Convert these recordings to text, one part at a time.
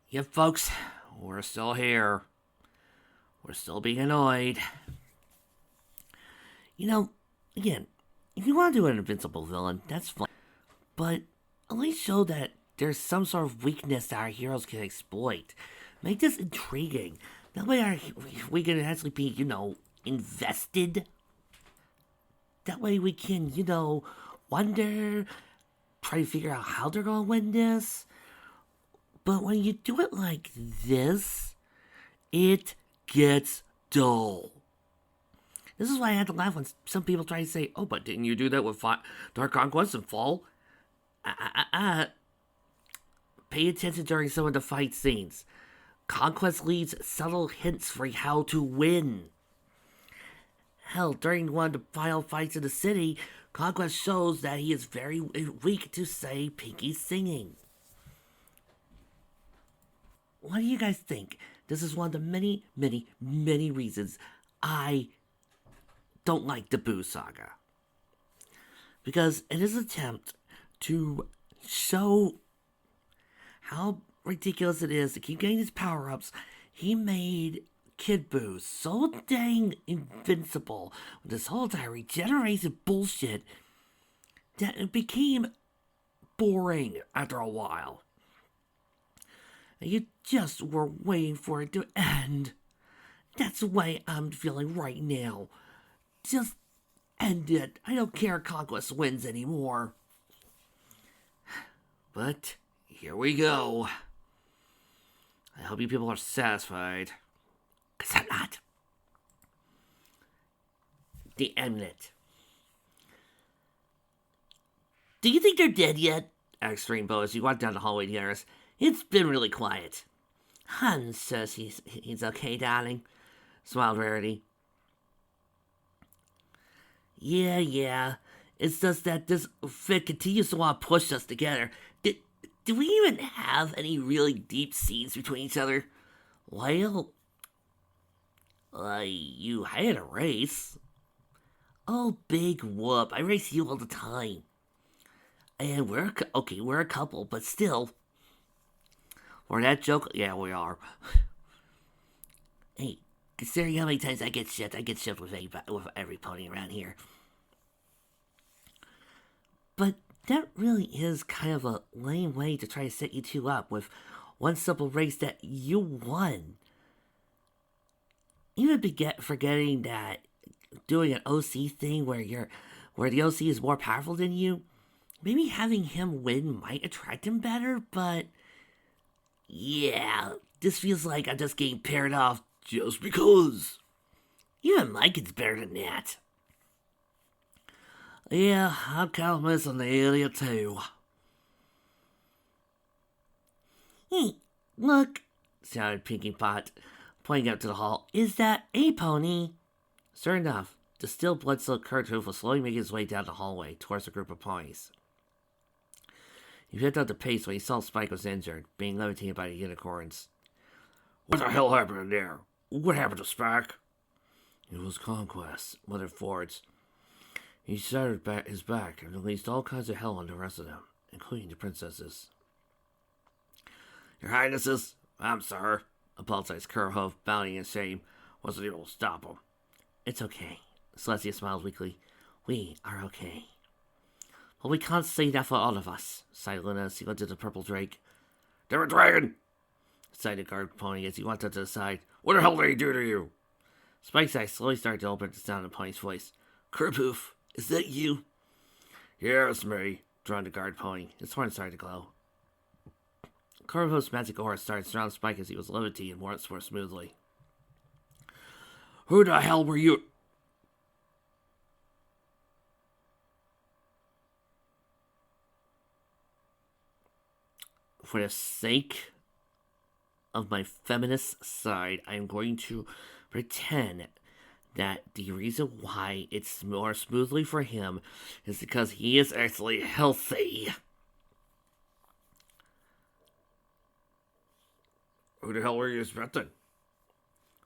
Yeah, folks, we're still here. We're still being annoyed. You know, again, if you want to do an invincible villain, that's fine. But at least show that there's some sort of weakness that our heroes can exploit. Make this intriguing. That way we can actually be, invested. That way we can, wonder, try to figure out how they're going to win this. But when you do it like this, it gets dull. This is why I had to laugh when some people try to say, "Oh, but didn't you do that with Dark Conquest and Fall?" Pay attention during some of the fight scenes. Conquest leaves subtle hints for how to win. Hell, during one of the final fights in the city, Conquest shows that he is very weak to, say, Pinky's singing. What do you guys think? This is one of the many, many, many reasons I don't like the Boo Saga. Because in his attempt to show how ridiculous it is to keep getting these power-ups, he made Kid Boo so dang invincible with this whole entire regeneration bullshit that it became boring after a while. And you just were waiting for it to end. That's the way I'm feeling right now. Just end it. I don't care if Conquest wins anymore. But here we go. I hope you people are satisfied. Because I'm not. The Eminent. Do you think they're dead yet? Asked Rainbow as you walked down the hallway near us. It's been really quiet. Hans says he's okay, darling, smiled Rarity. Yeah. It's just that this fit continues to want to push us together. Do we even have any really deep scenes between each other? Well, you had a race. Oh, big whoop. I race you all the time. And we're a couple, but still. For that joke, yeah, we are. Hey, considering how many times I get shipped with every pony around here. But that really is kind of a lame way to try to set you two up with one simple race that you won. Even forgetting that doing an OC thing where the OC is more powerful than you, maybe having him win might attract him better, but yeah, this feels like I'm just getting paired off just because. Even Mike is better than that. Yeah, I'm kind of missing the area too. Hey, look, shouted Pinky Pot, pointing out to the hall. Is that a pony? Sure enough, the still blood-soaked Kurtoof was slowly making his way down the hallway towards a group of ponies. He picked up the pace when he saw Spike was injured, being levitated by the unicorns. What the hell happened there? What happened to Spike? It was Conquest, muttered Fords. He shattered his back and released all kinds of hell on the rest of them, including the princesses. Your Highnesses, I'm sorry, apologized Kurhove, bowing in shame. Wasn't able to stop him. It's okay, Celestia smiled weakly. We are okay. Well, we can't say that for all of us, sighed Luna as he looked at the purple drake. They're a dragon, sighed the guard pony as he walked up to the side. What the hell did he do to you? Spike's eyes slowly started to open at the sound of the pony's voice. Kurpoof, is that you? Yeah, it's me, droned the guard pony. His horn started to glow. Kurpoof's magic aura started surrounding Spike as he was levitating more smoothly. Who the hell were you? For the sake of my feminist side, I am going to pretend that the reason why it's more smoothly for him is because he is actually healthy. Who the hell were you expecting?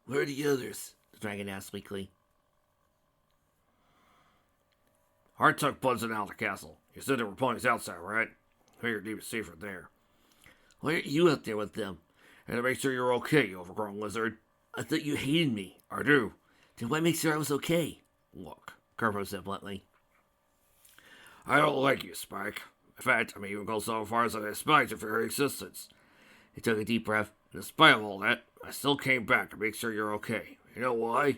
Where are the others? The dragon asked weakly. Hart took Bunsen out of the castle. You said there were ponies outside, right? Figured he was safer there. Why aren't you out there with them? and to make sure you're okay, you overgrown lizard. I thought you hated me. I do. Then why make sure I was okay? Look, Kerbo said bluntly. I don't like you, Spike. In fact, I may even go so far as to despise you for your existence. He took a deep breath. In spite of all that, I still came back to make sure you're okay. You know why?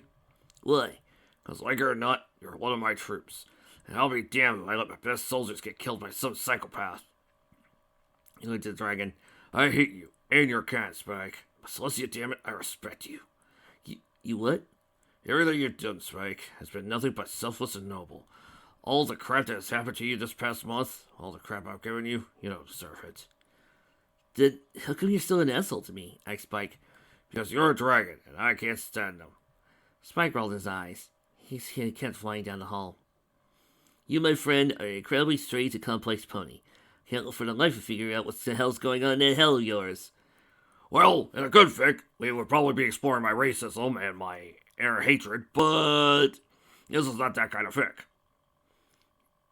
Why? Because like it or not, you're one of my troops. And I'll be damned if I let my best soldiers get killed by some psychopath. He looked at the dragon. I hate you, and your kind, Spike. But Celestia, damn it, I respect you. You what? Everything you've done, Spike, has been nothing but selfless and noble. All the crap that has happened to you this past month, all the crap I've given you, you don't deserve it. Then how come you're still an asshole to me? Asked Spike. Because you're a dragon, and I can't stand them. Spike rolled his eyes. He kept flying down the hall. You, my friend, are an incredibly strange and complex pony. Can't look for the life of figuring out what the hell's going on in that hell of yours. Well, in a good fic, we would probably be exploring my racism and my inner hatred, but this is not that kind of fic.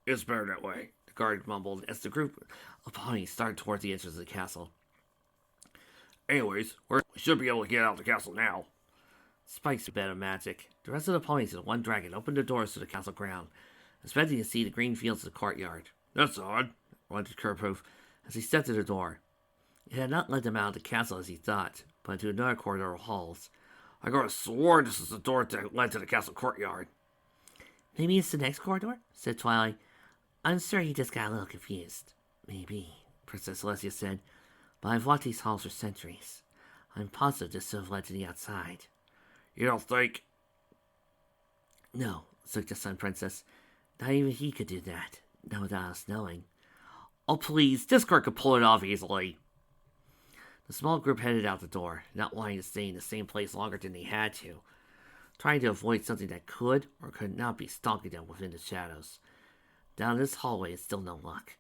It's better that way, the guard mumbled as the group of ponies started towards the entrance of the castle. Anyways, we should be able to get out of the castle now. Spike's a bit of magic. The rest of the ponies and the one dragon opened the doors to the castle ground, expecting to see the green fields of the courtyard. That's odd, wondered Kerproof as he stepped to the door. It had not led them out of the castle as he thought, but into another corridor of halls. I could have sworn this is the door that led to the castle courtyard. Maybe it's the next corridor? Said Twilight. I'm sure he just got a little confused. Maybe, Princess Celestia said, but I've walked these halls for centuries. I'm positive this should have led to the outside. You don't think? No, said the Sun Princess. Not even he could do that, not without us knowing. Oh, please, Discord could pull it off easily. The small group headed out the door, not wanting to stay in the same place longer than they had to, trying to avoid something that could or could not be stalking them within the shadows. Down this hallway is still no luck.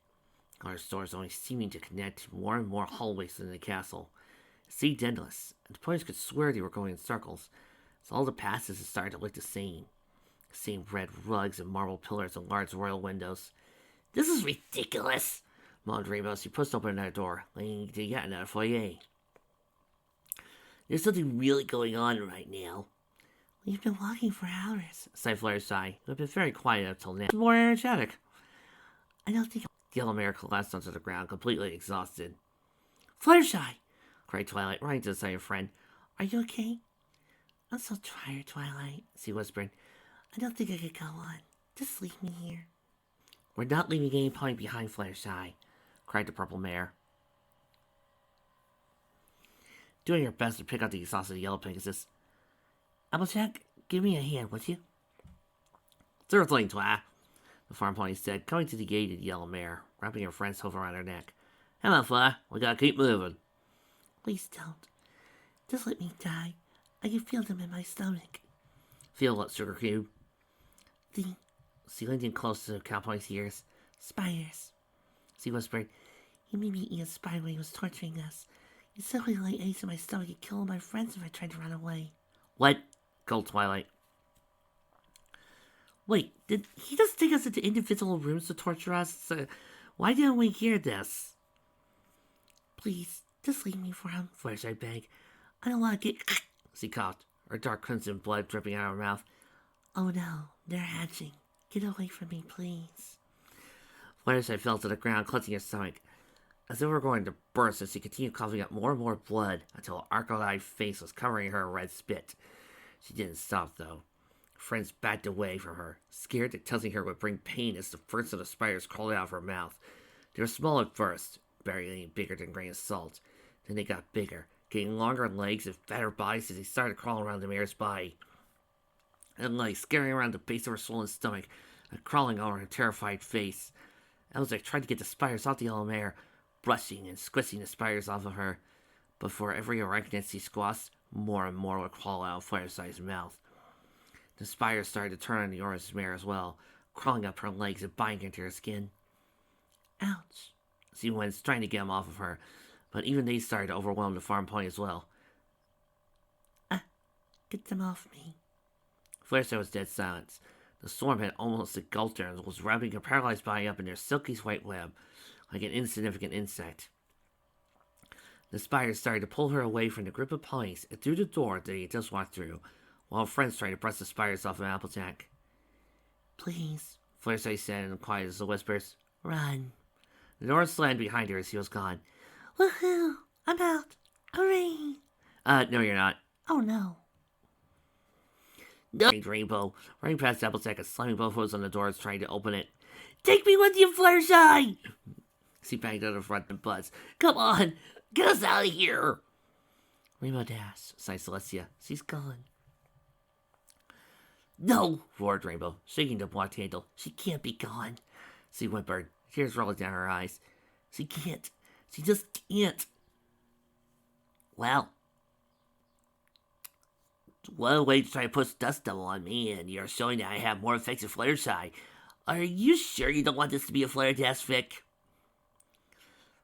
Our doors only seeming to connect to more and more hallways within the castle. It seemed endless, and the players could swear they were going in circles, so all the passages started to look the same. The same red rugs and marble pillars and large royal windows. This is ridiculous, moaned Rainbow as he pushed open another door, leading to yet another foyer. There's something really going on right now. We've been walking for hours, sighed Fluttershy, who had been very quiet until now. More energetic. I don't think the yellow mare collapsed onto the ground, completely exhausted. Fluttershy! Cried Twilight, running to the side of her friend. Are you okay? I'm so tired, Twilight, she whispered. I don't think I could go on. Just leave me here. We're not leaving any pony behind, Fluttershy, cried the purple mare, doing her best to pick up the exhausted yellow Pegasus. Applejack, give me a hand, would you? Sure thing, Twa, the farm pony said, coming to the gated yellow mare, wrapping her friend's hoof around her neck. Come on, Fly, we gotta keep moving. Please don't. Just let me die. I can feel them in my stomach. Feel what, Sugar Cube? She leaned in close to the cowboy's ears. Spiders, she whispered. He made me eat a spider when he was torturing us. He simply laid eggs in my stomach and killed all my friends if I tried to run away. What? Called Twilight. Wait, did he just take us into individual rooms to torture us? Why didn't we hear this? Please, just leave me for him, Fluttershy begged. I don't want to get... She coughed, her dark crimson blood dripping out of her mouth. Oh no, they're hatching. Get away from me, please. Fluttershy fell to the ground, clutching her stomach. As if it were going to burst, as she continued coughing up more and more blood until her arc-eyed face was covering her red spit. She didn't stop, though. Friends backed away from her, scared that touching her would bring pain as the first of the spiders crawled out of her mouth. They were small at first, barely any bigger than a grain of salt. Then they got bigger, getting longer legs and fatter bodies as they started crawling around the mare's body. And legs scaring around the base of her swollen stomach and crawling over her terrified face. Elzak tried to get the spiders off the yellow mare, brushing and squishing the spiders off of her. But for every arachnid she squashed, more and more would crawl out of Fluttershy's mouth. The spiders started to turn on the orange mare as well, crawling up her legs and biting into her skin. Ouch. She went trying to get them off of her, but even they started to overwhelm the farm pony as well. Get them off me. Fluttershy was dead silent. The storm had almost engulfed her and was wrapping her paralyzed body up in their silky white web, like an insignificant insect. The spider started to pull her away from the grip of ponies and through the door that he had just walked through, while her friends tried to press the spiders off of Applejack. Please, Fluttershy said in quiet as the whispers. Run. The door slammed behind her as he was gone. Woohoo! I'm out. Hooray! No you're not. Oh no. No! Rainbow, running past Applejack and slamming both hooves on the doors trying to open it. Take me with you, Fluttershy! She banged out her front and buzz. Come on! Get us out of here! Rainbow Dash, sighed Celestia. She's gone. No! Roared Rainbow, shaking the blocked handle. She can't be gone. She whimpered, tears rolling down her eyes. She can't. She just can't. Well, what a way to try to push Dust Devil on me, and you're showing that I have more effective Fluttershy. Are you sure you don't want this to be a Flutterdash fic?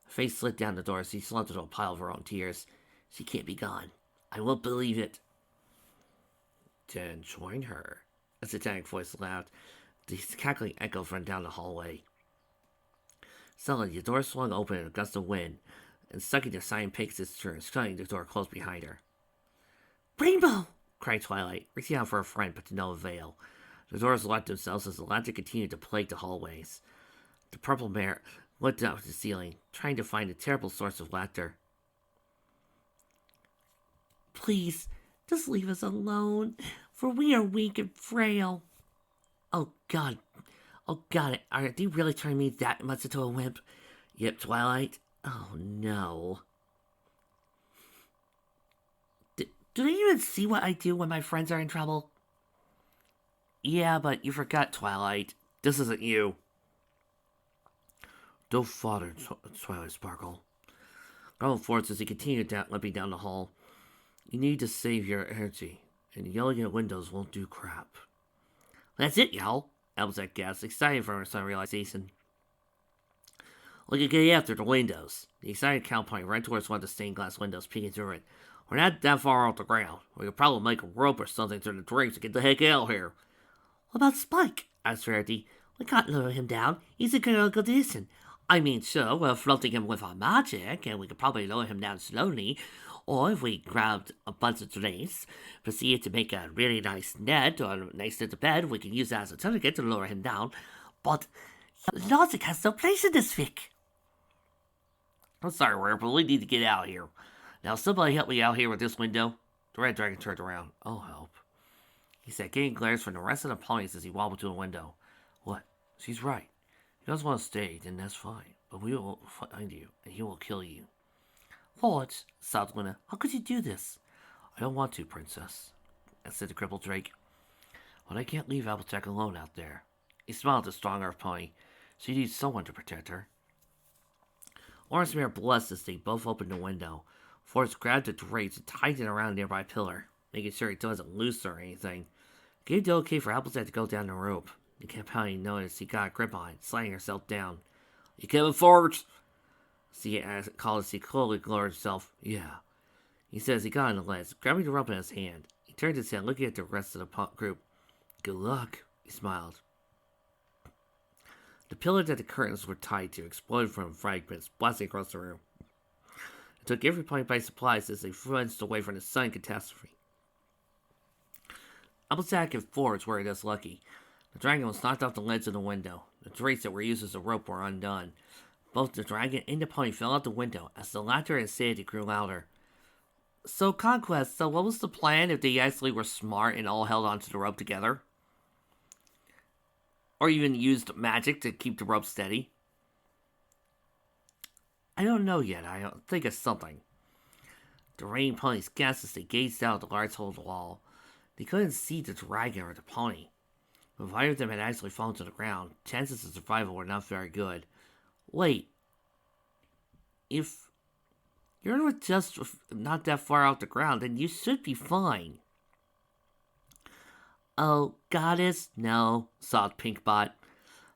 Her face slid down the door as she slumped into a pile of her own tears. She can't be gone. I won't believe it. Then join her. A satanic voice loud. The cackling echo from down the hallway. Suddenly, the door swung open in a gust of wind, and sucking the sign pigs its turn, shutting the door closed behind her. Rainbow! Cried Twilight, reaching out for a friend, but to no avail. The doors locked themselves as the laughter continued to plague the hallways. The purple mare looked up to the ceiling, trying to find a terrible source of laughter. Please, just leave us alone, for we are weak and frail. Oh, God. Are they really turning me that much into a wimp? Yep, Twilight. Oh, no. Do they even see what I do when my friends are in trouble? Yeah, but you forgot, Twilight. This isn't you. Don't father, Twilight Sparkle. Growled forth as he continued limping down the hall. You need to save your energy, and yelling at windows won't do crap. That's it, y'all, Applejack gasped, excited from her sudden realization. Look at get after the windows. The excited cow pointed right towards one of the stained glass windows, peeking through it. We're not that far off the ground. We could probably make a rope or something through the drapes to get the heck out of here. What about Spike? Asked Rarity. We can't lower him down. He's in critical condition. I mean, sure, we're floating him with our magic, and we could probably lower him down slowly. Or if we grabbed a bunch of drapes, proceeded to make a really nice net or a nice little bed, we can use that as a tourniquet to lower him down. But logic has no place in this fic. I'm sorry, Rare, but we need to get out of here. Now, somebody help me out here with this window. The Red Dragon turned around. I'll help, he said, getting glares from the rest of the ponies as he wobbled to a window. What? She's right. If you guys want to stay, then that's fine. But we will find you, and he will kill you. What? Sobbed Luna. How could you do this? I don't want to, Princess, said the crippled Drake. But I can't leave Applejack alone out there. He smiled at the strong earth pony. She needs someone to protect her. Orange Mare blessed as they both opened the window. Forrest grabbed the drapes and tied it around a nearby pillar, making sure it wasn't loose or anything. It gave it okay for Applejack to go down the rope. The companion noticed he got a grip on it, sliding herself down. You coming forward? She called as he slowly lowered himself. Yeah. He said as he got on the ledge, grabbing the rope in his hand. He turned his head, looking at the rest of the group. Good luck, he smiled. The pillar that the curtains were tied to exploded from fragments, blasting across the room. It took every pony by surprise as they flinched away from the sudden catastrophe. Applejack and Forge were thus lucky. The dragon was knocked off the ledge of the window. The drapes that were used as a rope were undone. Both the dragon and the pony fell out the window as the laughter and insanity grew louder. So, Conquest, what was the plan if they actually were smart and all held onto the rope together? Or even used magic to keep the rope steady? I don't know yet. I think of something. The rain ponies gasped as they gazed out at the large hole in the wall. They couldn't see the dragon or the pony. If either of them had actually fallen to the ground, chances of survival were not very good. Wait. If you're just not that far off the ground, then you should be fine. Oh, Goddess? No, sobbed Pinkbot.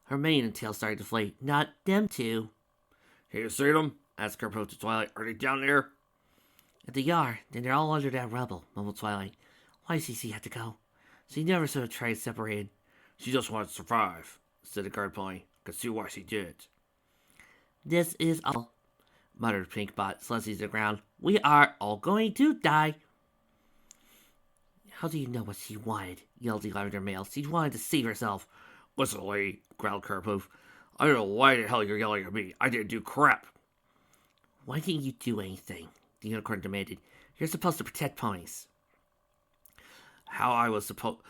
Her mane and tail started to flay. Not them two. Hey, you see them? Asked Kerpo to Twilight. Are they down there? If they are, then they're all under that rubble, mumbled Twilight. Why does Cece have to go? She never sort of tried separated. She just wanted to survive, said the guard pony. Could see why she did. This is all. muttered Pinkbot, Celestia to the ground. We are all going to die. How do you know what she wanted? Yelled the lavender male. She wanted to save herself. Listen, lady, growled Curpoof. I don't know why the hell you're yelling at me. I didn't do crap. Why didn't you do anything? The unicorn demanded. You're supposed to protect ponies. How I was supposed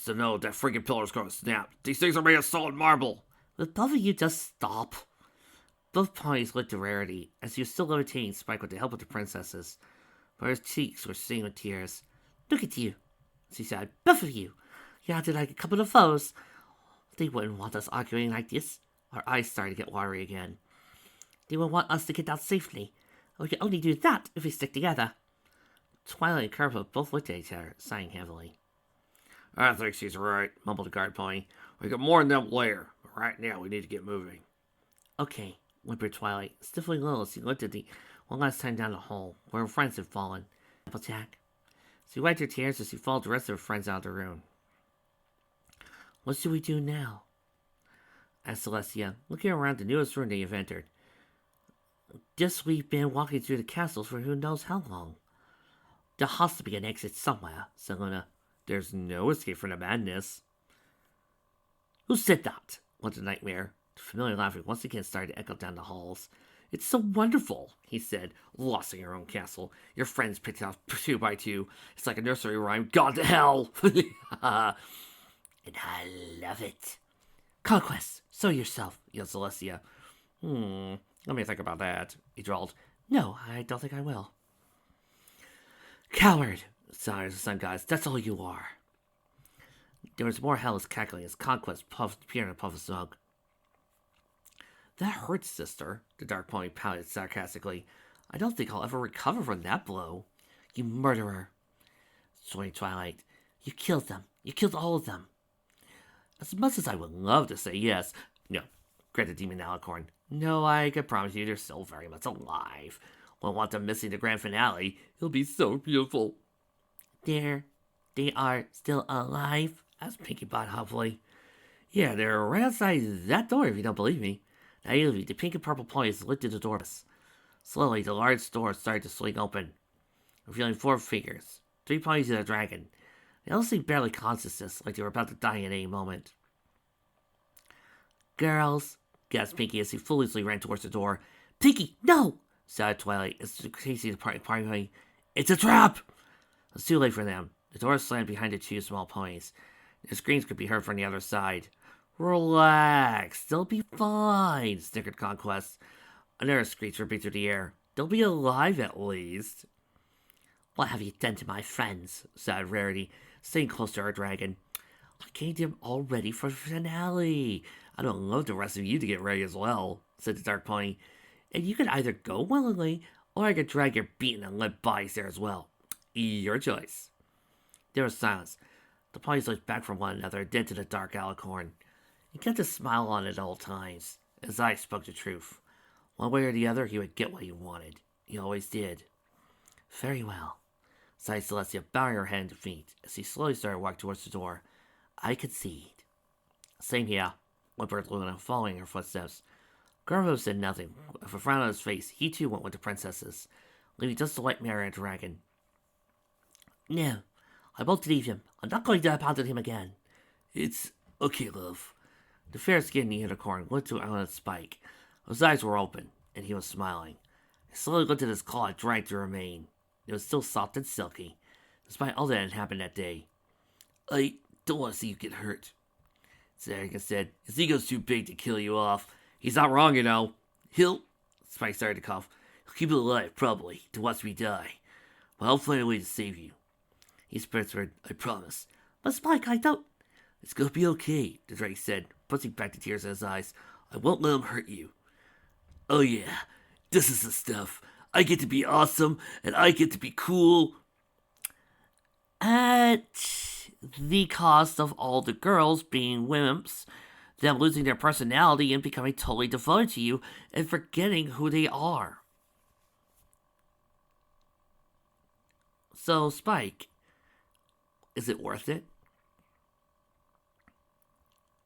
to know that freaking pillar's gonna snap. These things are made of solid marble. Will both of you just stop? Both ponies looked at Rarity, as he was still levitating Spike with the help of the princesses, but his cheeks were stained with tears. Look at you, she said. Both of you. You acted like a couple of foes. They wouldn't want us arguing like this. Our eyes started to get watery again. They would want us to get out safely. We can only do that if we stick together. Twilight and Curpoof both looked at each other, sighing heavily. I think she's right, mumbled the guard pony. We got more than them later, but right now we need to get moving. Okay, whimpered Twilight, stiffly low as he looked at the one last time down the hole, where her friends had fallen. Applejack. She wiped her tears as she followed the rest of her friends out of the room. What should we do now? Asked Celestia, looking around the newest room they've entered. Guess we've been walking through the castle for who knows how long. There has to be an exit somewhere, said Luna. There's no escape from the madness. Who said that? Wondered Nightmare. The familiar laughter once again started to echo down the halls. It's so wonderful, he said, lost in your own castle. Your friends picked off 2 by 2. It's like a nursery rhyme. Gone to hell! And I love it. Conquest, show yourself, yelled Celestia. Let me think about that, he drawled. No, I don't think I will. Coward, sighed the sun gods. That's all you are. There was more hellish cackling as Conquest appeared in a puff of smoke. That hurts, sister, the dark pony pouted sarcastically. I don't think I'll ever recover from that blow. You murderer, swore Twilight. You killed them. You killed all of them. As much as I would love to say yes, no, grunted Demon Alicorn. No, I can promise you they're still very much alive. Won't want them missing the grand finale. It'll be so beautiful. They are still alive? Asked Pinkybot hopefully. Yeah, they're right outside that door if you don't believe me. Naively, the pink and purple ponies lifted the door. Slowly, the large door started to swing open, revealing 4 figures. 3 ponies and a dragon. They all seemed barely conscious, like they were about to die at any moment. Girls, gasped Pinky as he foolishly ran towards the door. Pinky, no! Shouted Twilight as Casey the party. It's a trap! It was too late for them. The door slammed behind the 2 small ponies. Their screams could be heard from the other side. Relax, they'll be fine, snickered Conquest. Another screech ripping through the air. They'll be alive at least. What have you done to my friends? Sighed Rarity, staying close to our dragon. I getting them all ready for the finale. I don't love the rest of you to get ready as well, said the dark pony. And you can either go willingly, or I could drag your beaten and limp bodies there as well. Your choice. There was silence. The ponies looked back from one another, dead to the dark alicorn. He kept a smile on at all times. His eyes spoke the truth. One way or the other, he would get what he wanted. He always did. Very well, sighed Celestia, bowing her head in defeat as he slowly started to walk towards the door. I concede. Same here, whimpered Luna, following her footsteps. Garbo said nothing. With a frown on his face, he too went with the princesses, leaving just the white mare and dragon. No, I won't leave him. I'm not going to abandon him again. It's okay, love. The fair-skinned unicorn looked to Alan Spike. His eyes were open, and he was smiling. He slowly looked at his claw and dragged through her mane. It was still soft and silky, despite all that had happened that day. I don't want to see you get hurt, Dragon said. His ego's too big to kill you off. He's not wrong, you know. Spike started to cough. He'll keep you alive, probably, to watch me die. But I'll find a way to save you. He whispered, I promise. But Spike, I don't... It's gonna be okay, the Drake said, putting back the tears in his eyes. I won't let him hurt you. Oh yeah, this is the stuff. I get to be awesome, and I get to be cool. At the cost of all the girls being wimps, them losing their personality and becoming totally devoted to you, and forgetting who they are. So, Spike, is it worth it?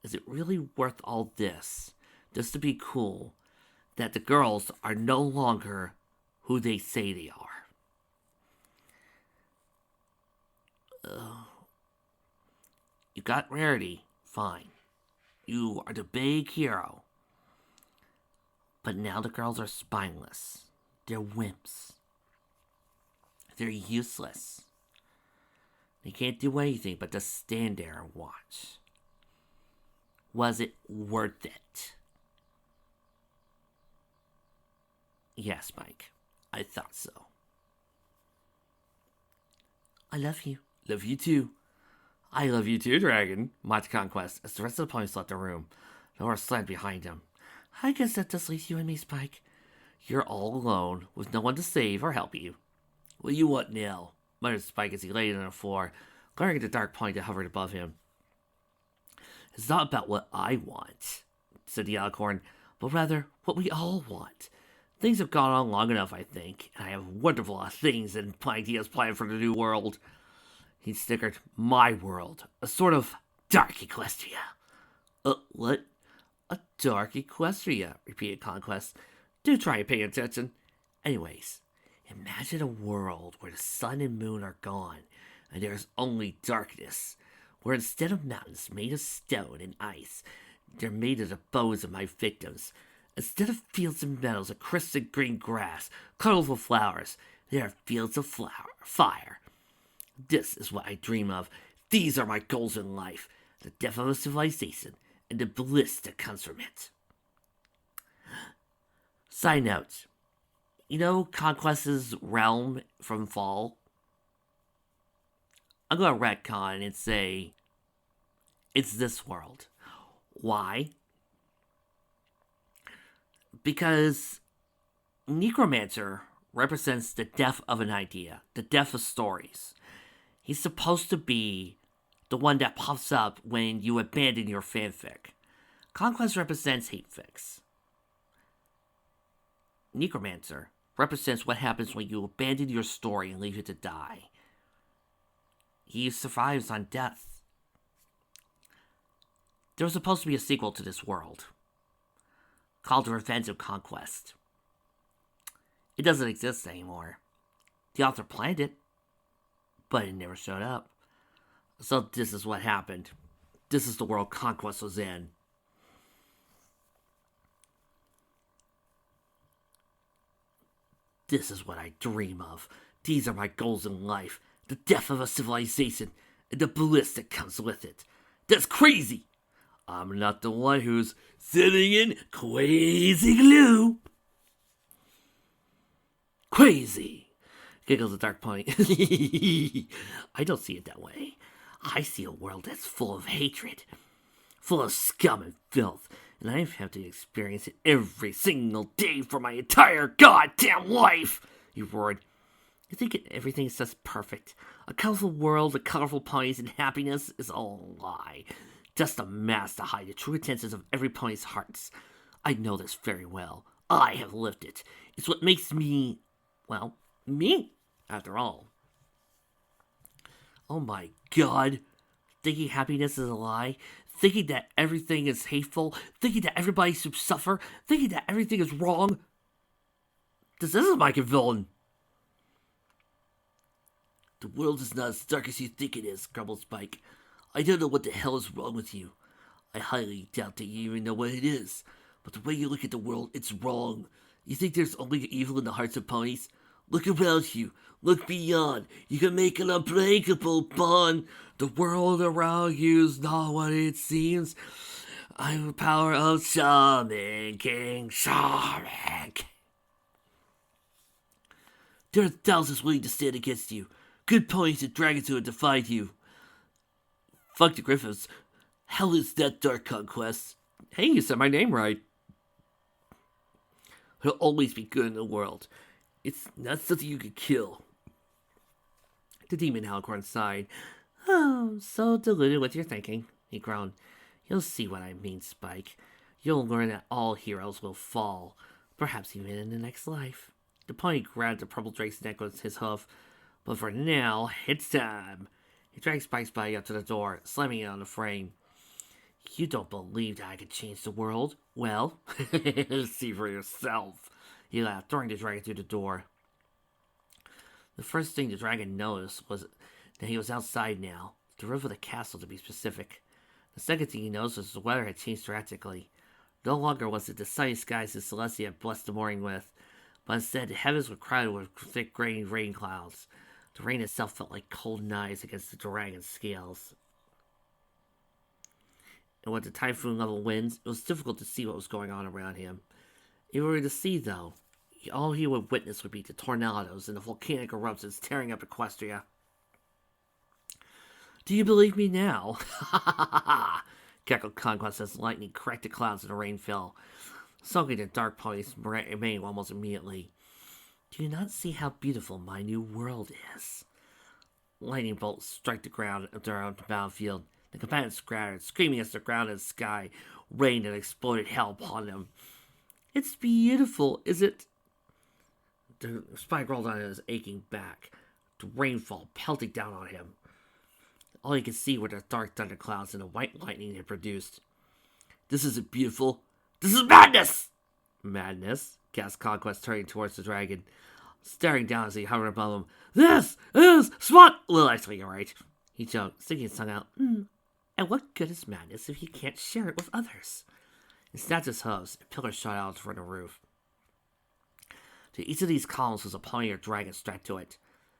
Is it really worth all this, just to be cool, that the girls are no longer who they say they are. You got Rarity, fine. You are the big hero. But now the girls are spineless. They're wimps. They're useless. They can't do anything but just stand there and watch. Was it worth it? Yes, Mike. I thought so. I love you. Love you too. I love you too, Dragon, mocked Conquest as the rest of the ponies left the room. The door slammed behind him. I guess that just leaves you and me, Spike. You're all alone, with no one to save or help you. What do you want now? Muttered Spike as he laid on the floor, glaring at the dark pony that hovered above him. It's not about what I want, said the Alicorn, but rather what we all want. Things have gone on long enough, I think, and I have wonderful things and ideas planned for the new world. He snickered. My world. A sort of dark Equestria. What? A dark Equestria, repeated Conquest. Do try and pay attention. Anyways, imagine a world where the sun and moon are gone, and there's only darkness, where instead of mountains made of stone and ice, they're made of the bones of my victims. Instead of fields and meadows of crisp and green grass, colorful flowers, there are fields of fire. This is what I dream of. These are my goals in life. The death of a civilization and the bliss that comes from it. Side note. You know Conquest's realm from Fall? I'm going to retcon and say it's this world. Why? Because Necromancer represents the death of an idea, the death of stories. He's supposed to be the one that pops up when you abandon your fanfic. Conquest represents hate fics. Necromancer represents what happens when you abandon your story and leave it to die. He survives on death. There was supposed to be a sequel to this world, called The Revenge of Conquest. It doesn't exist anymore. The author planned it, but it never showed up. So this is what happened. This is the world Conquest was in. This is what I dream of. These are my goals in life. The death of a civilization and the bliss that comes with it. That's crazy! I'm not the one who's sitting in crazy glue. Crazy, giggles the dark pony. I don't see it that way. I see a world that's full of hatred, full of scum and filth, and I've had to experience it every single day for my entire goddamn life, he roared. You think everything is just perfect? A colorful world with colorful ponies and happiness is all a lie. Just a mask to hide the true intentions of every pony's hearts. I know this very well. I have lived it. It's what makes me, well, me, after all. Oh my god. Thinking happiness is a lie? Thinking that everything is hateful? Thinking that everybody should suffer? Thinking that everything is wrong? This isn't like a villain. The world is not as dark as you think it is, grumbled Spike. I don't know what the hell is wrong with you. I highly doubt that you even know what it is. But the way you look at the world, it's wrong. You think there's only evil in the hearts of ponies? Look around you. Look beyond. You can make an unbreakable bond. The world around you is not what it seems. I have the power of Shaman King. Shaman. There are thousands willing to stand against you. Good ponies and dragons who have defied you. Fuck the Griffiths. Hell is that dark Conquest. Hey, you said my name right. There'll always be good in the world. It's not something you can kill. The demon Alicorn sighed. Oh, so deluded with your thinking, he groaned. You'll see what I mean, Spike. You'll learn that all heroes will fall, perhaps even in the next life. The pony grabbed the purple drake's neck with his hoof. But for now, it's time. He dragged Spike's body up to the door, slamming it on the frame. You don't believe that I could change the world? Well, see for yourself. He laughed, throwing the dragon through the door. The first thing the dragon noticed was that he was outside now, the roof of the castle to be specific. The second thing he noticed was the weather had changed drastically. No longer was it the sunny skies that Celestia had blessed the morning with, but instead the heavens were crowded with thick gray rain clouds. The rain itself felt like cold knives against the dragon's scales. And with the typhoon-level winds, it was difficult to see what was going on around him. If he were to see, though, all he would witness would be the tornadoes and the volcanic eruptions tearing up Equestria. Do you believe me now? Ha ha ha ha! Cackled Conquest as lightning cracked the clouds and the rain fell, soaking the dark pony's mane almost immediately. Do you not see how beautiful my new world is? Lightning bolts struck the ground around the battlefield. The combatants scattered, screaming as the ground and sky rained and exploded hell upon them. It's beautiful, is it? The spike rolled on his aching back, the rainfall pelting down on him. All he could see were the dark thunderclouds and the white lightning they produced. This isn't beautiful. This is madness! Madness? Gasped Conquest, turning towards the dragon, staring down as he hovered above him. This is smart! Well, actually, you're right. He joked, sticking his tongue out. And what good is madness if you can't share it with others? He snapped his hooves, and pillars shot out from the roof. To each of these columns was a pony or dragon strapped to it.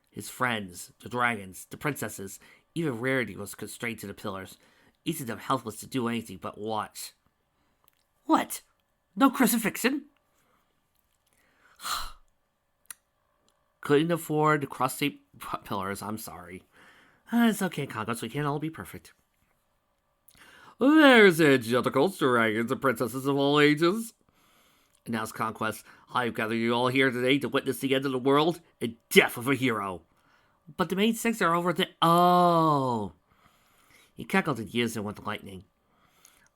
His friends, the dragons, the princesses, even Rarity was constrained to the pillars, each of them helpless to do anything but watch. What? No crucifixion? Couldn't afford the cross-shaped pillars, I'm sorry. It's okay, Conquest, we can't all be perfect. There's angelicals, dragons, and princesses of all ages, announced Conquest. I've gathered you all here today to witness the end of the world and death of a hero. But the main six are over there. Oh. He cackled and used it with lightning.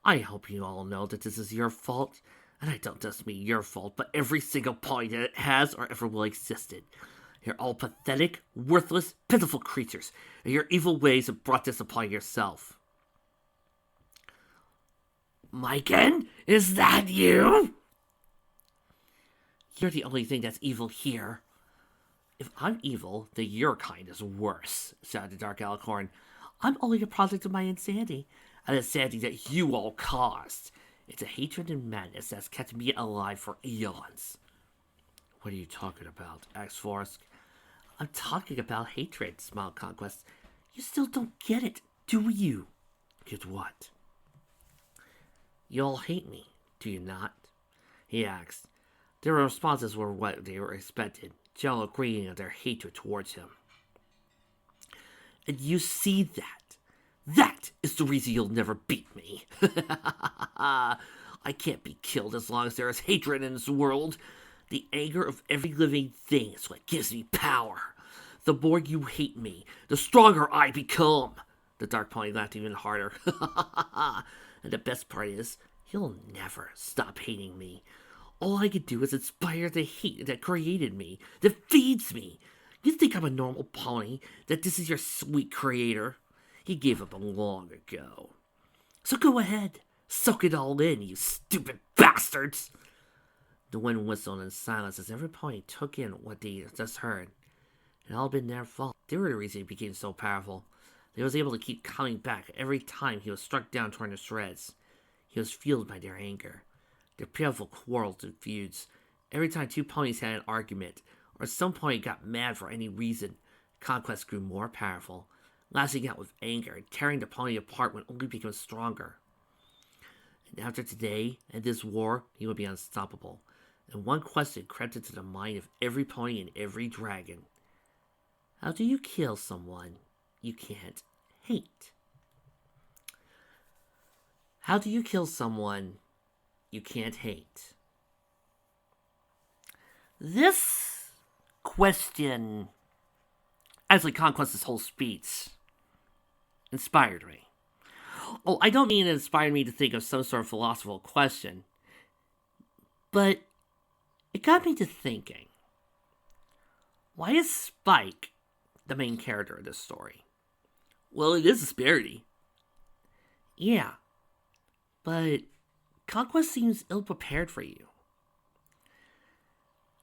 I hope you all know that this is your fault. And I don't just mean your fault, but every single point that it has or ever will existed. You're all pathetic, worthless, pitiful creatures, and your evil ways have brought this upon yourself. Myken, is that you? You're the only thing that's evil here. If I'm evil, then your kind is worse, shouted the Dark Alicorn. I'm only a product of my insanity, and insanity that you all caused. It's a hatred and madness that's kept me alive for eons. What are you talking about? Asked Forrest. I'm talking about hatred, smiled Conquest. You still don't get it, do you? Get what? You all hate me, do you not? He asked. Their responses were what they were expected, Jello agreeing of their hatred towards him. And you see that? That is the reason you'll never beat me. I can't be killed as long as there is hatred in this world. The anger of every living thing is what gives me power. The more you hate me, the stronger I become. The Dark Pony laughed even harder. And the best part is, you'll never stop hating me. All I can do is inspire the hate that created me, that feeds me. You think I'm a normal pony, that this is your sweet creator? He gave up long ago. So go ahead, soak it all in, you stupid bastards. The wind whistled in silence as every pony took in what they just heard. It had all been their fault. They were the reason he became so powerful. They was able to keep coming back every time he was struck down torn to shreds. He was fueled by their anger, their pitiful quarrels and feuds. Every time two ponies had an argument, or some pony got mad for any reason, Conquest grew more powerful, lashing out with anger and tearing the pony apart would only become stronger. And after today and this war, he would be unstoppable. And one question crept into the mind of every pony and every dragon. How do you kill someone you can't hate? How do you kill someone you can't hate? This question, actually Conquest's whole speech, inspired me. Oh, I don't mean it inspired me to think of some sort of philosophical question, but it got me to thinking, why is Spike the main character of this story? Well, it is a disparity. Yeah, But Conquest seems ill prepared for you.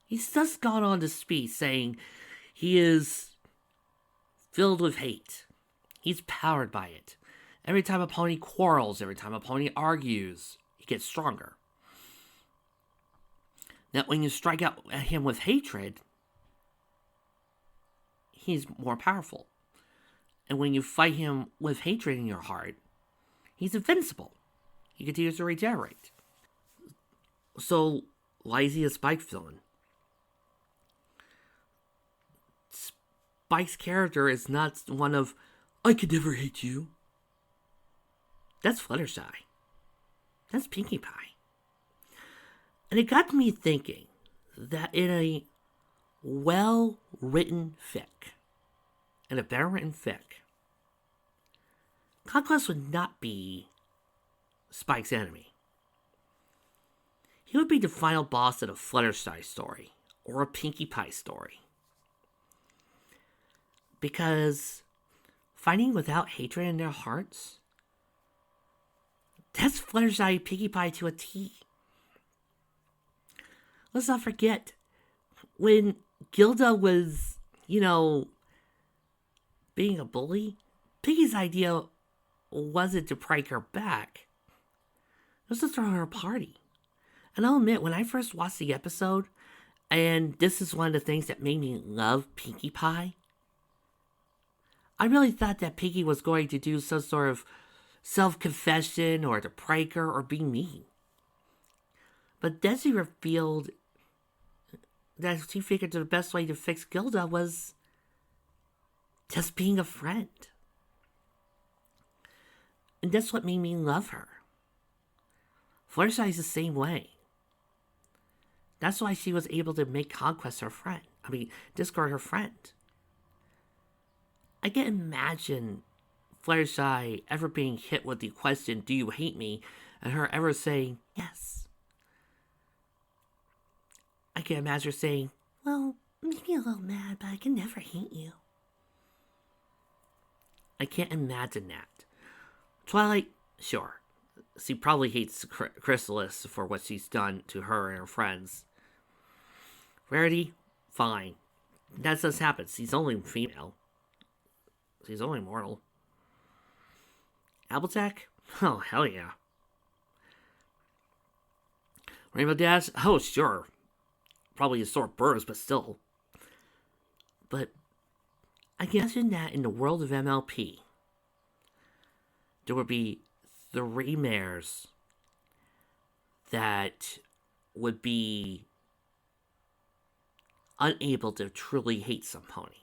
He's just gone on to speak saying he is filled with hate. He's powered by it. Every time a pony quarrels, every time a pony argues, he gets stronger. That when you strike out at him with hatred, he's more powerful. And when you fight him with hatred in your heart, he's invincible. He continues to regenerate. So, why is he a Spike villain? Spike's character is not one of, I could never hate you. That's Fluttershy. That's Pinkie Pie. And it got me thinking that in a well-written fic, and a better-written fic, Conquest would not be Spike's enemy. He would be the final boss of a Fluttershy story, or a Pinkie Pie story. Because fighting without hatred in their hearts, that's Fluttershy Pinkie Pie to a T. Let's not forget, when Gilda was, being a bully, Pinkie's idea wasn't to prank her back. It was to throw her a party. And I'll admit, when I first watched the episode, and this is one of the things that made me love Pinkie Pie, I really thought that Pinkie was going to do some sort of self-confession or to prank her or be mean. But then she revealed that she figured the best way to fix Gilda was just being a friend. And that's what made me love her. Fluttershy is the same way. That's why she was able to make Conquest her friend. Discord her friend. I can't imagine Fluttershy ever being hit with the question, do you hate me? And her ever saying, yes. I can imagine her saying, well, make me a little mad, but I can never hate you. I can't imagine that. Twilight, sure. She probably hates Chrysalis for what she's done to her and her friends. Rarity, fine. That just happens. She's only female. She's only mortal. Applejack? Oh, hell yeah. Rainbow Dash? Oh, sure. Probably a sore burst, but still. But I can imagine that in the world of MLP, there would be 3 mares that would be unable to truly hate some pony.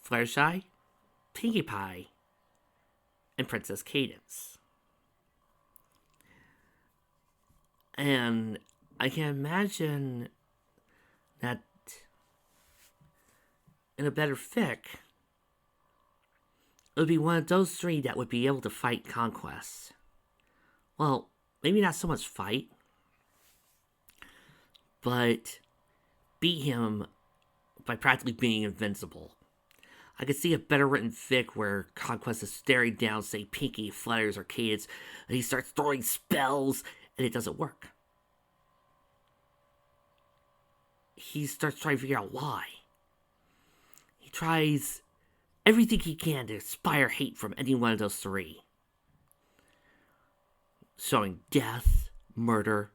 Fluttershy, Pinkie Pie, and Princess Cadance. And I can imagine that in a better fic, it would be one of those 3 that would be able to fight Conquest. Well, maybe not so much fight, but beat him by practically being invincible. I could see a better written fic where Conquest is staring down, say, Pinkie, Flutters, or Cadance, and he starts throwing spells, and it doesn't work. He starts trying to figure out why. He tries everything he can to inspire hate from any one of those 3. Showing death, murder,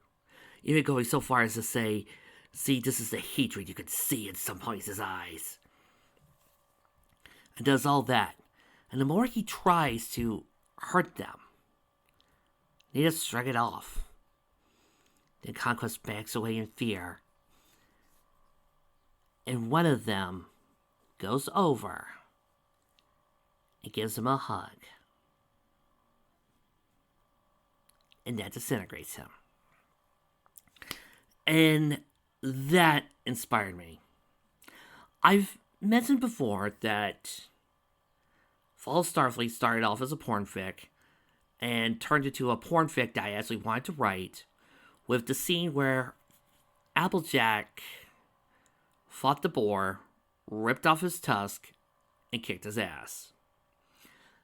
even going so far as to say, see, this is the hatred you can see in some ponies' eyes. And does all that. And the more he tries to hurt them, they just shrug it off. Then Conquest backs away in fear. And one of them goes over and gives him a hug. And that disintegrates him. And that inspired me. I've mentioned before that Fall of Starfleet started off as a porn fic and turned into a porn fic that I actually wanted to write, with the scene where Applejack fought the boar, ripped off his tusk, and kicked his ass.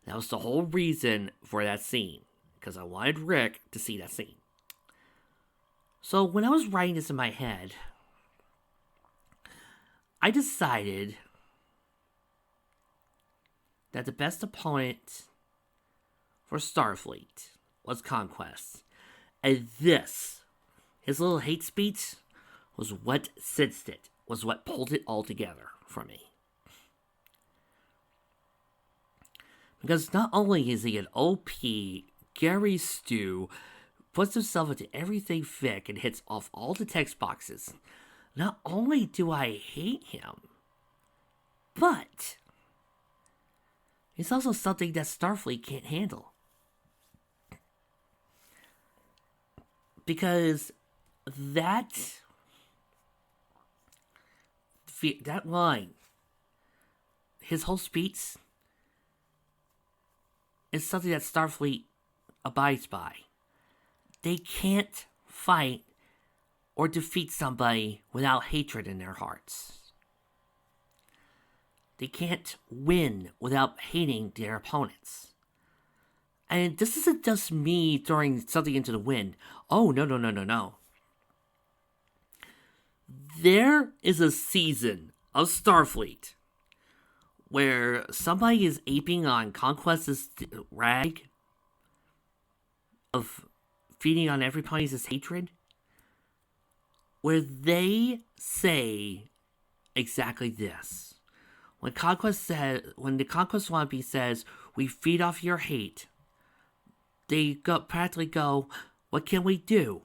That was the whole reason for that scene. because I wanted Rick to see that scene. So when I was writing this in my head, I decided that the best opponent for Starfleet was Conquest. And this, his little hate speech, was what cinched it, was what pulled it all together for me. Because not only is he an OP, Gary Stu puts himself into everything Vic and hits off all the text boxes. Not only do I hate him, but it's also something that Starfleet can't handle. Because that line, his whole speech, is something that Starfleet abides by. They can't fight or defeat somebody without hatred in their hearts. They can't win without hating their opponents. And this isn't just me throwing something into the wind. Oh, no. There is a season of Starfleet where somebody is aping on Conquest's rag of feeding on everybody's hatred, where they say exactly this. When the Conquest wannabe says, "We feed off your hate," they practically go, "What can we do?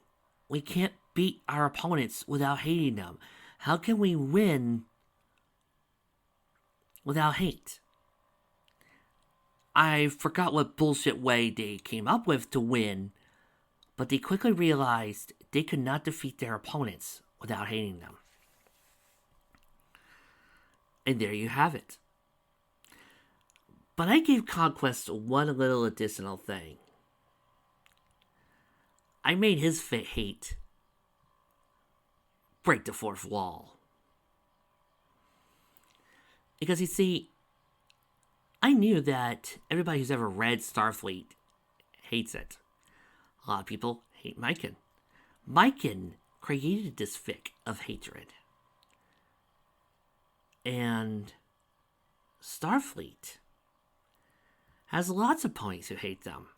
We can't beat our opponents without hating them. How can we win without hate?" I forgot what bullshit way they came up with to win, but they quickly realized they could not defeat their opponents without hating them. And there you have it. But I gave Conquest one little additional thing. I made his hate break the fourth wall. Because you see, I knew that everybody who's ever read Starfleet hates it. A lot of people hate Mikan. Mikan created this fic of hatred. And Starfleet has lots of ponies who hate them.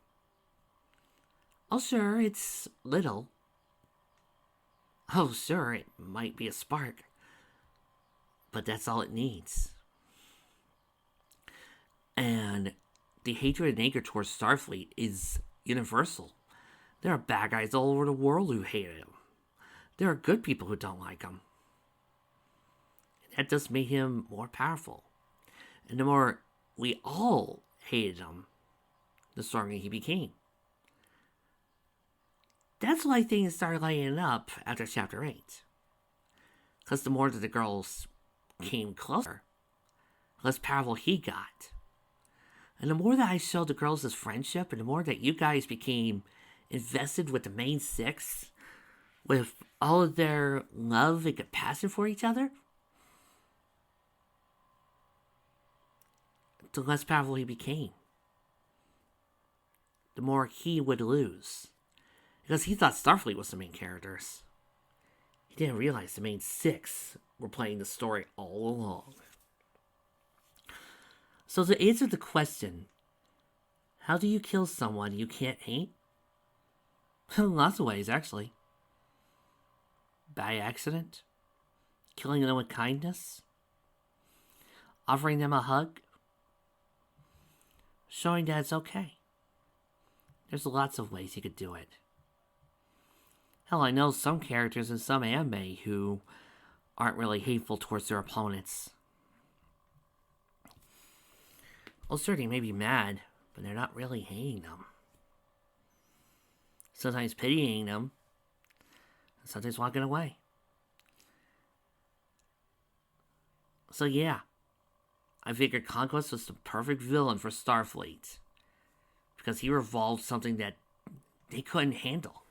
Oh, sure, it's little. Oh, sure, it might be a spark. But that's all it needs. And the hatred and anger towards Starfleet is universal. There are bad guys all over the world who hate him. There are good people who don't like him. That just made him more powerful. And the more we all hated him, the stronger he became. That's why things started lighting up after Chapter 8. Because the more that the girls came closer, the less powerful he got. And the more that I showed the girls this friendship, and the more that you guys became invested with the main six, with all of their love and compassion for each other, the less powerful he became. The more he would lose. Because he thought Starfleet was the main characters. He didn't realize the main six were playing the story all along. So to answer the question, how do you kill someone you can't hate? Lots of ways, actually. By accident, killing them with kindness, offering them a hug, showing that it's okay. There's lots of ways you could do it. Hell, I know some characters in some anime who aren't really hateful towards their opponents. Well, sure, they may be mad, but they're not really hating them. Sometimes pitying them, and sometimes walking away. So yeah, I figured Conquest was the perfect villain for Starfleet. Because he revolved something that they couldn't handle.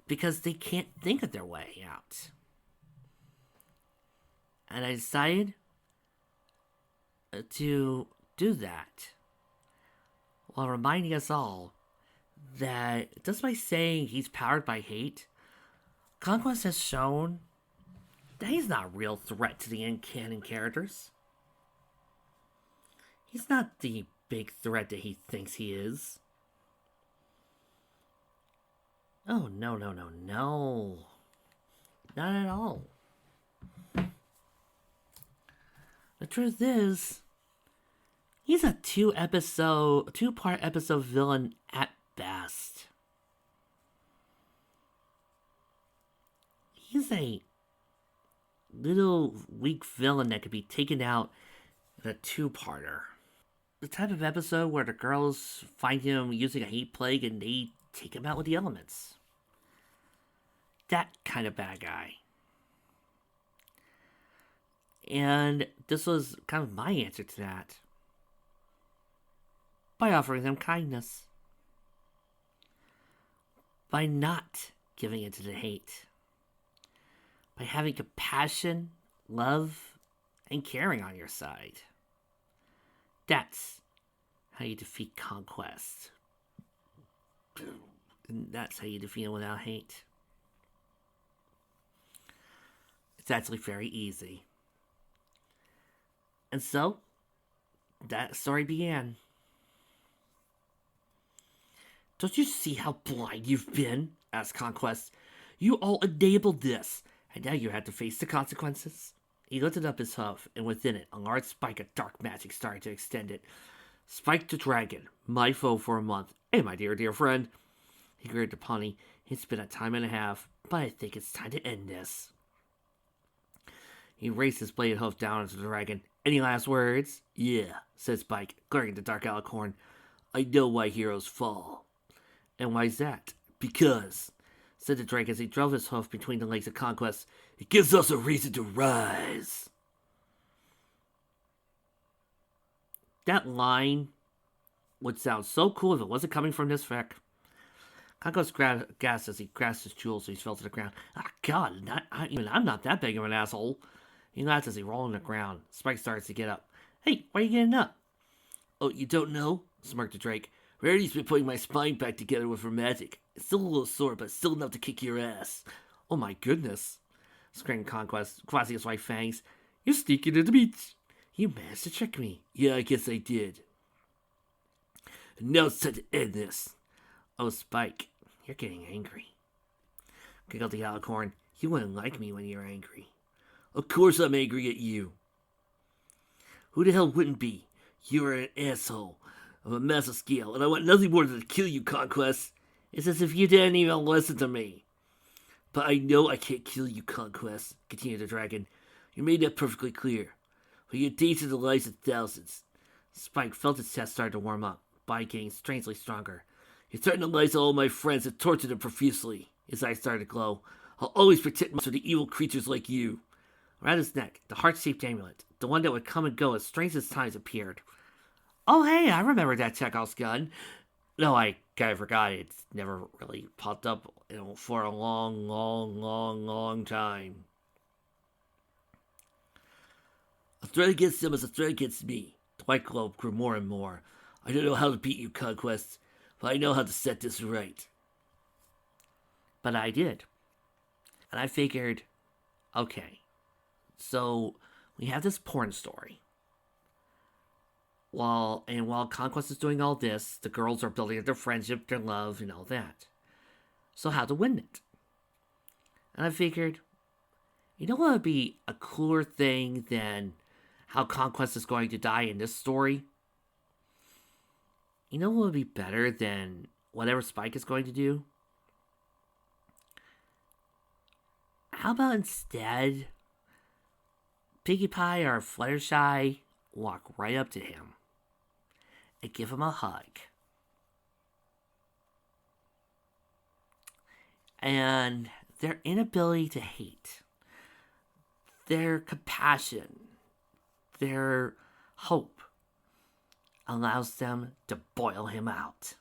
Because they can't think of their way out. And I decided to do that, while reminding us all that just by saying he's powered by hate, Conquest has shown that he's not a real threat to the in-canon characters. He's not the big threat that he thinks he is. Oh, no, no, no, no. Not at all. The truth is, he's a two-part episode villain at best. He's a little weak villain that could be taken out in a two-parter. The type of episode where the girls find him using a heat plague and they take him out with the elements. That kind of bad guy. And this was kind of my answer to that. By offering them kindness. By not giving in to the hate. By having compassion, love, and caring on your side. That's how you defeat Conquest. And that's how you defeat him without hate. It's actually very easy. And so, that story began. Don't you see how blind you've been? Asked Conquest. You all enabled this, and now you have to face the consequences. He lifted up his hoof, and within it, a large spike of dark magic started to extend it. Spike the dragon, my foe for a month. Hey, my dear friend. He grinned to Pony. It's been a time and a half, but I think it's time to end this. He raised his bladed hoof down into the dragon. Any last words? Yeah, said Spike, glaring at the dark alicorn. I know why heroes fall. And why's that? Because, said the drake as he drove his hoof between the legs of Conquest, it gives us a reason to rise. That line would sound so cool if it wasn't coming from this Feck. Conquest gasped as he grasped his jewels so he fell to the ground. Ah, God, I'm not that big of an asshole. He laughed as he rolled on the ground. Spike starts to get up. Hey, why are you getting up? Oh, you don't know? Smirked the Drake. Rarity's been putting my spine back together with her magic. It's still a little sore, but still enough to kick your ass. Oh my goodness, screamed Conquest, crossing his white fangs. You're sneaking into the beach. You managed to trick me. Yeah, I guess I did. And now it's time to end this. Oh, Spike, you're getting angry. Giggled the alicorn. You wouldn't like me when you're angry. Of course I'm angry at you. Who the hell wouldn't be? You're an asshole of a massive scale, and I want nothing more than to kill you, Conquest. It's as if you didn't even listen to me. But I know I can't kill you, Conquest, continued the dragon. You made that perfectly clear. But you endangered the lives of thousands. Spike felt his chest start to warm up, body getting strangely stronger. You threatened the lives of all my friends and tortured them profusely. His eyes started to glow. I'll always protect myself from the evil creatures like you. Around his neck, the heart-shaped amulet, the one that would come and go as strange as times appeared. Oh, hey, I remember that Chekhov's gun. No, I kind of forgot. It's never really popped up for a long time. A threat against them is a threat against me. The white globe grew more and more. I don't know how to beat you, Conquest, but I know how to set this right. But I did. And I figured, okay, so we have this porn story. While Conquest is doing all this, the girls are building up their friendship, their love, and all that. So how to win it? And I figured, you know what would be a cooler thing than how Conquest is going to die in this story? You know what would be better than whatever Spike is going to do? How about instead, Pinkie Pie or Fluttershy walk right up to him and give him a hug. And their inability to hate, their compassion, their hope allows them to boil him out.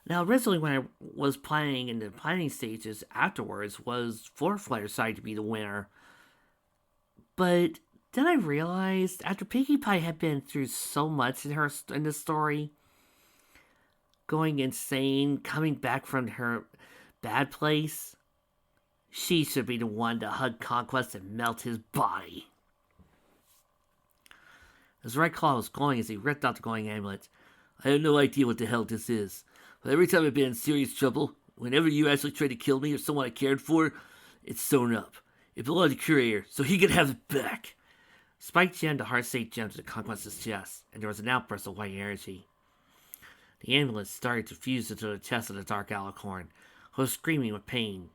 Now, originally when I was planning in the planning stages afterwards was for Fluttershy to be the winner. But then I realized after Pinkie Pie had been through so much in this story, going insane, coming back from her bad place. She should be the one to hug Conquest and melt his body. His right claw was glowing as he ripped out the glowing amulet. I have no idea what the hell this is, but every time I've been in serious trouble, whenever you actually tried to kill me or someone I cared for, it's sewn up. It belonged to Courier, so he could have it back. Spike jammed a heart-shaped gem to the Conquest's chest, and there was an outburst of white energy. The amulet started to fuse into the chest of the dark alicorn, who was screaming with pain.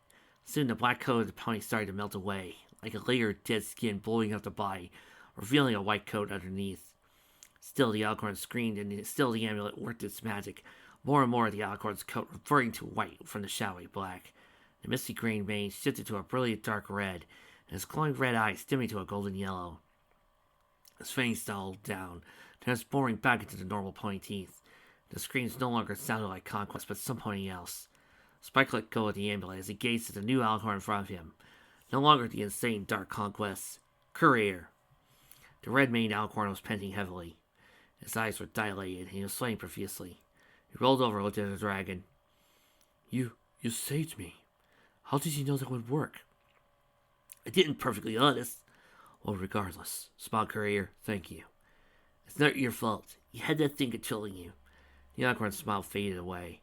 Soon the black coat of the pony started to melt away, like a layer of dead skin blowing up the body, revealing a white coat underneath. Still the alicorn screamed, and still the amulet worked its magic. More and more the alicorn's coat reverting to white from the shadowy black. The misty green mane shifted to a brilliant dark red, and his glowing red eyes dimming to a golden yellow. His fangs dulled down, transforming back into the normal pony teeth. The screams no longer sounded like Conquest, but something else. Spike let go of the amulet as he gazed at the new alicorn in front of him. No longer the insane dark Conquest. Courier. The red-maned alicorn was panting heavily. His eyes were dilated, and he was sweating profusely. He rolled over and looked at the dragon. You saved me. How did you know that would work? I didn't, perfectly honest. Well, regardless, smiled Courier, thank you. It's not your fault. You had that thing controlling you. The alicorn's smile faded away.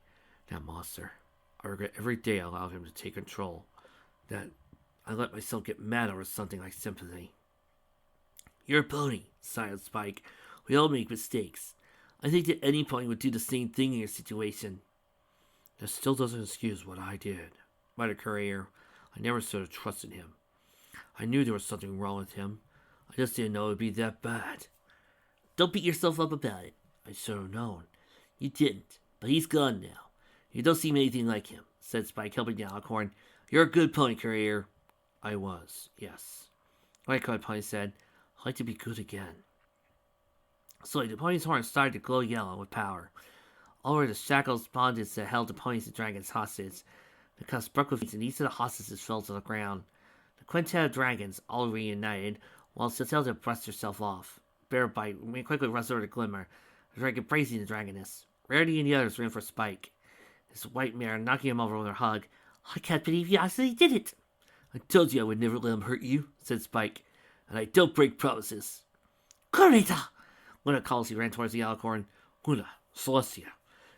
That monster. I regret every day I allowed him to take control. That I let myself get mad over something like sympathy. You're a pony, sighed Spike. We all make mistakes. I think that any pony would do the same thing in your situation. That still doesn't excuse what I did, muttered Courier. I never sort of trusted him. I knew there was something wrong with him. I just didn't know it would be that bad. Don't beat yourself up about it. I should have known. You didn't, but he's gone now. You don't seem anything like him, said Spike, helping the alicorn. You're a good pony, Courier. I was, yes. White-coated pony said, I'd like to be good again. Slowly, the pony's horn started to glow yellow with power. Over the shackles bondage that held the ponies and dragons hostage. The cuffs broke with each, and each of the hostages fell to the ground. The quintet of dragons all reunited, while Celestia brushed herself off. Bearbite quickly rushed over to Glimmer, the dragon praising the dragoness. Rarity and the others ran for Spike. His white mare knocking him over with her hug. I can't believe you actually did it. I told you I would never let him hurt you, said Spike. And I don't break promises. Correta! Luna called as he ran towards the alicorn. Luna, Celestia,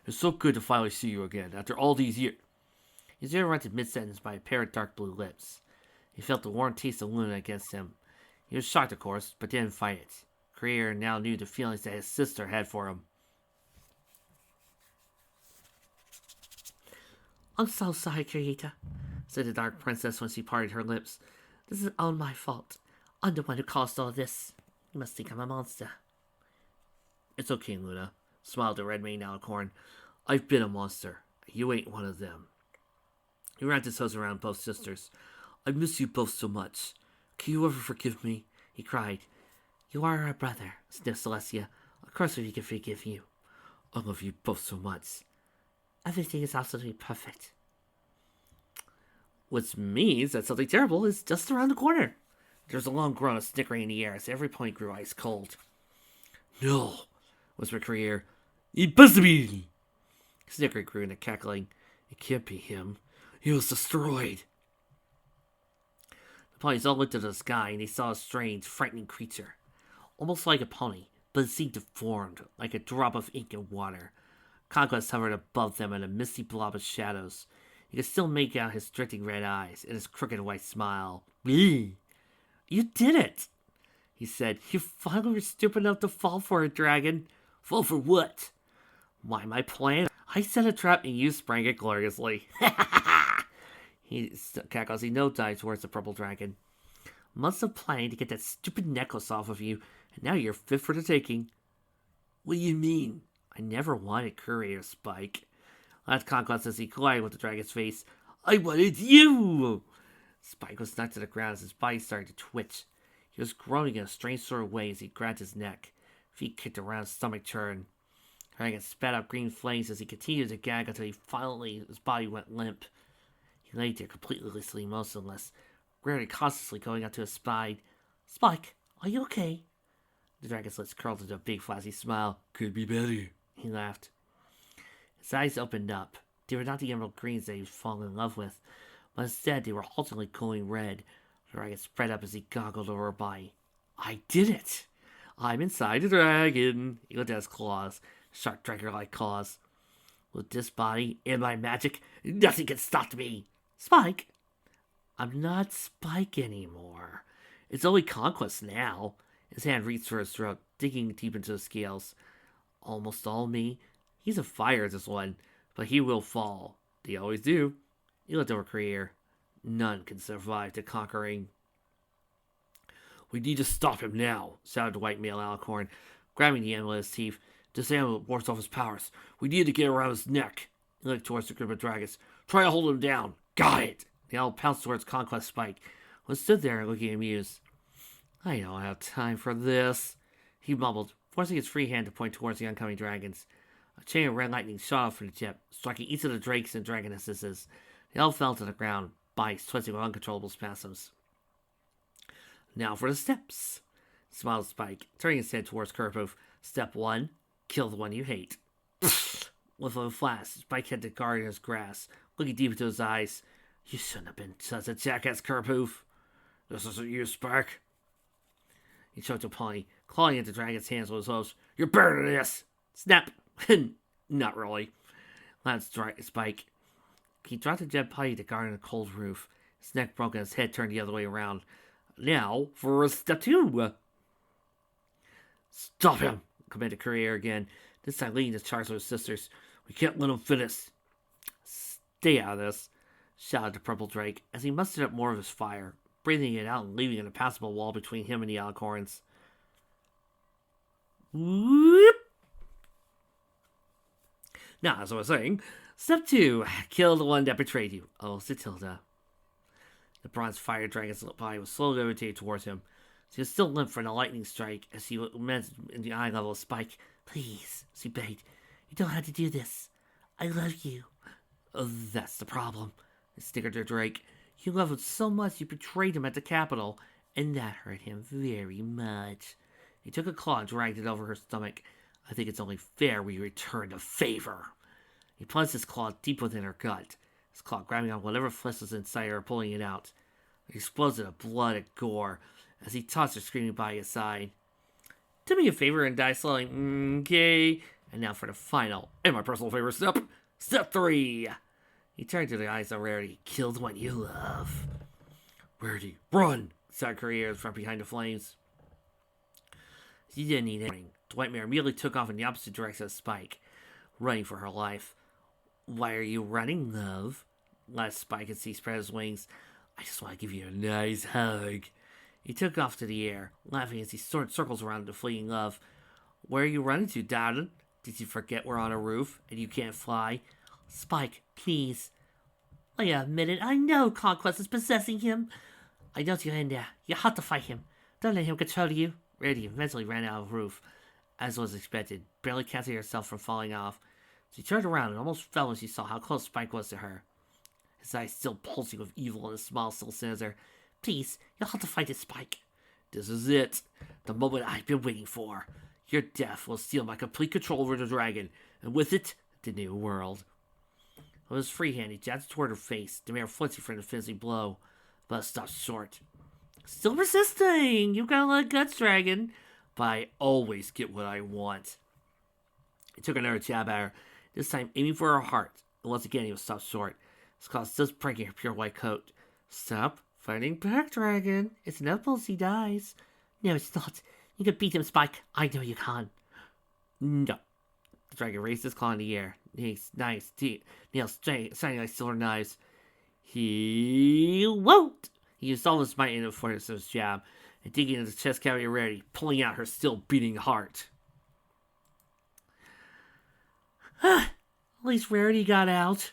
it's so good to finally see you again, after all these years. His ear interrupted mid-sentence by a pair of dark blue lips. He felt the warm taste of Luna against him. He was shocked, of course, but didn't fight it. Courier now knew the feelings that his sister had for him. I'm so sorry, Correta, said the Dark Princess when she parted her lips. This is all my fault. I'm the one who caused all this. You must think I'm a monster. It's okay, Luna, smiled the red-maned alicorn. I've been a monster. You ain't one of them. He wrapped his hose around both sisters. I miss you both so much. Can you ever forgive me? He cried. You are our brother, sniffed Celestia. Of course we can forgive you. I love you both so much. Everything is absolutely perfect. Which means that something terrible is just around the corner. There was a long groan of snickering in the air as every point grew ice cold. No, whispered Courier. Impossible! Snickering grew into cackling. It can't be him. He was destroyed. The ponies all looked at the sky, and they saw a strange, frightening creature. Almost like a pony, but it seemed deformed, like a drop of ink in water. Conquest hovered above them in a misty blob of shadows. You could still make out his drifting red eyes and his crooked white smile. You did it, he said. You finally were stupid enough to fall for it, dragon. Fall for what? Why, my plan. I set a trap and you sprang it gloriously. He cackles. He no-dives towards the purple dragon. Months of planning to get that stupid necklace off of you, and now you're fit for the taking. What do you mean? I never wanted Courier, Spike. Laughed Conquest as he collided with the dragon's face. I wanted you! Spike was knocked to the ground as his body started to twitch. He was groaning in a strange sort of way as he grabbed his neck. Feet kicked around, his stomach turned. The dragon spat out green flames as he continued to gag until his body went limp. He lay there completely motionless, Rarity cautiously going up to his spine. Spike, are you okay? The dragon's lips curled into a big flashy smile. Could be better, he laughed. His eyes opened up. They were not the emerald greens that he was falling in love with, but instead they were haltingly glowing red. The dragon spread up as he goggled over her body. I did it! I'm inside a dragon! He looked at his claws, sharp dragon-like claws. With this body and my magic, nothing can stop me! Spike! I'm not Spike anymore. It's only Conquest now. His hand reached for his throat, digging deep into the scales. Almost all me. He's a fire, this one, but he will fall. They always do. He looked over Creator. None can survive the conquering. We need to stop him now, shouted the white male alicorn, grabbing the animal in his teeth. This animal warps off his powers. We need to get around his neck. He looked towards the group of dragons. Try to hold him down. Got it! The owl pounced towards Conquest Spike, who stood there looking amused. I don't have time for this, he mumbled, forcing his free hand to point towards the oncoming dragons. A chain of red lightning shot off from the tip, striking each of the drakes and dragonesses. They all fell to the ground, bodies twisting with uncontrollable spasms. Now for the steps, smiled Spike, turning his head towards Kerpoof. Step 1, kill the one you hate. With a flash, Spike had the guard in his grasp, looking deep into his eyes. You shouldn't have been such a jackass, Kerpoof. This isn't you, Spike. He choked a pony, clawing at the dragon's hands with his hooves. You're better than this! Snap! Not really. Laughed Spike. He dropped the dead putty to guard the cold roof. His neck broke and his head turned the other way around. Now for step 2. Stop him! Commanded Courier again, this time leading the charge with his sisters. We can't let him finish. Stay out of this, shouted the purple drake as he mustered up more of his fire, breathing it out and leaving an impassable wall between him and the alicorns. Whoop! Now, as I was saying, step 2, kill the one that betrayed you. Oh, Satilda. The bronze fire dragon's body was slowly levitated towards him. She was still limp from the lightning strike as she met in the eye level of Spike. Please, she begged. You don't have to do this. I love you. Oh, that's the problem, snickered the drake. You love him so much you betrayed him at the capital, and that hurt him very much. He took a claw and dragged it over her stomach. I think it's only fair we return the favor. He plunged his claw deep within her gut, his claw grabbing on whatever flesh was inside her, pulling it out. An explosion of blood and gore as he tossed her screaming body aside. Do me a favor and die slowly, okay? And now for the final, and my personal favorite step, step 3. He turned to the eyes of Rarity. Kill the one you love. Rarity, run! Shouted Courier from behind the flames. She didn't need anything. The white mare immediately took off in the opposite direction of Spike, running for her life. Why are you running, love? Laughed Spike as he spread his wings. I just want to give you a nice hug. He took off to the air, laughing as he soared circles around the fleeing love. Where are you running to, darling? Did you forget we're on a roof and you can't fly? Spike, please. Wait a minute, I know Conquest is possessing him. I know you're in there. You have to fight him. Don't let him control you. Rarity eventually ran out of the roof, as was expected, barely catching herself from falling off. She turned around and almost fell when she saw how close Spike was to her. His eyes still pulsing with evil and his smile still sinister. Please, you'll have to fight this, Spike. This is it. The moment I've been waiting for. Your death will steal my complete control over the dragon, and with it, the new world. With his free hand, he jabbed toward her face, the mare flinching from the fizzing blow, but stopped short. Still resisting! You've got a lot of guts, dragon. But I always get what I want. He took another jab at her, this time aiming for her heart, and once again he was stopped short. His claws still breaking her pure white coat. Stop fighting back, dragon. It's inevitable he dies. No, it's not. You can beat him, Spike. I know you can. No. The dragon raised his claw in the air. His nice nails shining like silver knives. He won't. He used all his might in the force of his jab, and digging into the chest cavity of Rarity, pulling out her still beating heart. At least Rarity got out.